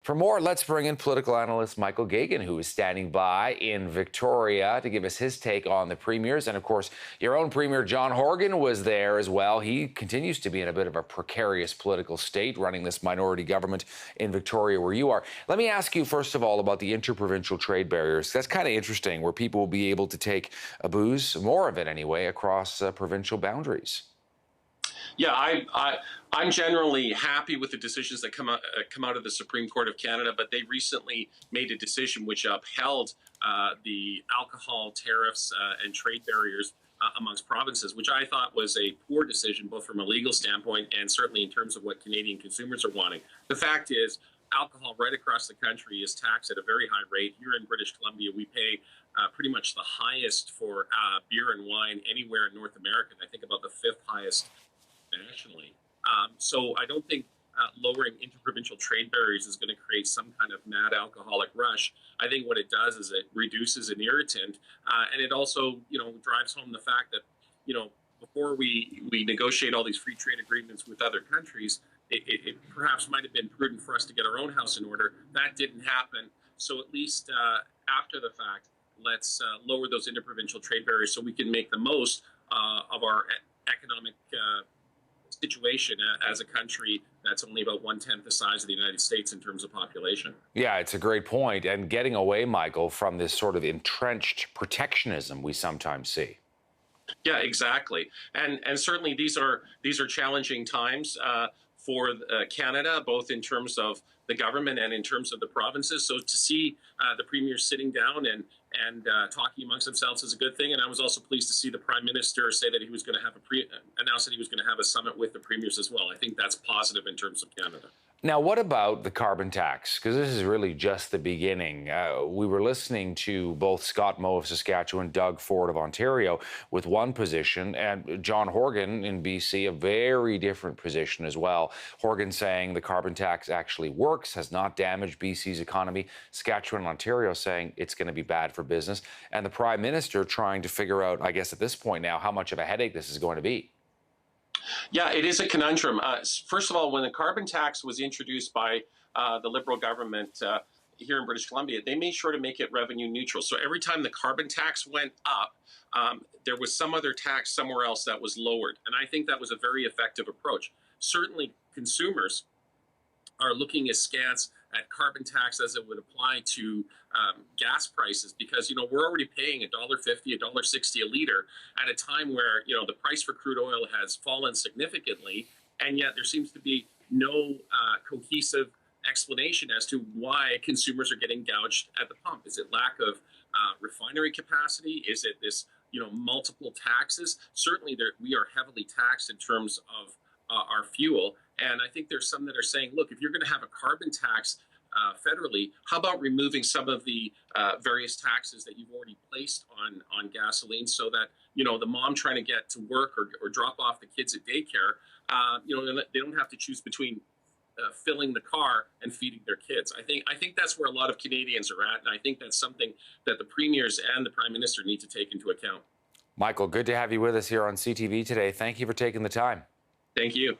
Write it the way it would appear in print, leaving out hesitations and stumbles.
For more, let's bring in political analyst Michael Geoghegan, who is standing by in Victoria to give us his take on the premiers. And of course, your own premier, John Horgan, was there as well. He continues to be in a bit of a precarious political state, running this minority government in Victoria where you are. Let me ask you, first of all, about the interprovincial trade barriers. That's kind of interesting, where people will be able to take a booze, more of it anyway, across provincial boundaries. Yeah, I'm generally happy with the decisions that come out of the Supreme Court of Canada, but they recently made a decision which upheld the alcohol tariffs and trade barriers amongst provinces, which I thought was a poor decision, both from a legal standpoint and certainly in terms of what Canadian consumers are wanting. The fact is, alcohol right across the country is taxed at a very high rate. Here in British Columbia, we pay pretty much the highest for beer and wine anywhere in North America. I think about the fifth highest nationally. So I don't think lowering interprovincial trade barriers is going to create some kind of mad alcoholic rush. I think what it does is it reduces an irritant, and it also, drives home the fact that, before we negotiate all these free trade agreements with other countries, it perhaps might have been prudent for us to get our own house in order. That didn't happen. So at least after the fact, let's lower those interprovincial trade barriers so we can make the most of our economic situation as a country that's only about 1/10 the size of the United States in terms of population. Yeah, it's a great point. And getting away, Michael, from this sort of entrenched protectionism we sometimes see. Yeah, exactly. And certainly these are challenging times for Canada, both in terms of the government and in terms of the provinces. So to see the premiers sitting down and talking amongst themselves is a good thing. And I was also pleased to see the Prime Minister say that he was going to have announce that he was going to have a summit with the premiers as well. I think that's positive in terms of Canada. Now, what about the carbon tax? Because this is really just the beginning. We were listening to both Scott Moe of Saskatchewan, Doug Ford of Ontario with one position, and John Horgan in BC, a very different position as well. Horgan saying the carbon tax actually works, has not damaged BC's economy. Saskatchewan and Ontario saying it's going to be bad for business. And the Prime Minister trying to figure out, I guess at this point now, how much of a headache this is going to be. Yeah, it is a conundrum. First of all, when the carbon tax was introduced by the Liberal government here in British Columbia, they made sure to make it revenue neutral. So every time the carbon tax went up, there was some other tax somewhere else that was lowered. And I think that was a very effective approach. Certainly, consumers are looking askance at carbon tax as it would apply to gas prices, because we're already paying $1.50, $1.60 a liter at a time where the price for crude oil has fallen significantly, and yet there seems to be no cohesive explanation as to why consumers are getting gouged at the pump. Is it lack of refinery capacity? Is it this multiple taxes? Certainly, we are heavily taxed in terms of our fuel. And I think there's some that are saying, look, if you're going to have a carbon tax federally, how about removing some of the various taxes that you've already placed on gasoline, so that the mom trying to get to work or drop off the kids at daycare, they don't have to choose between filling the car and feeding their kids. I think that's where a lot of Canadians are at, and I think that's something that the premiers and the Prime Minister need to take into account. Michael, good to have you with us here on CTV today. Thank you for taking the time. Thank you.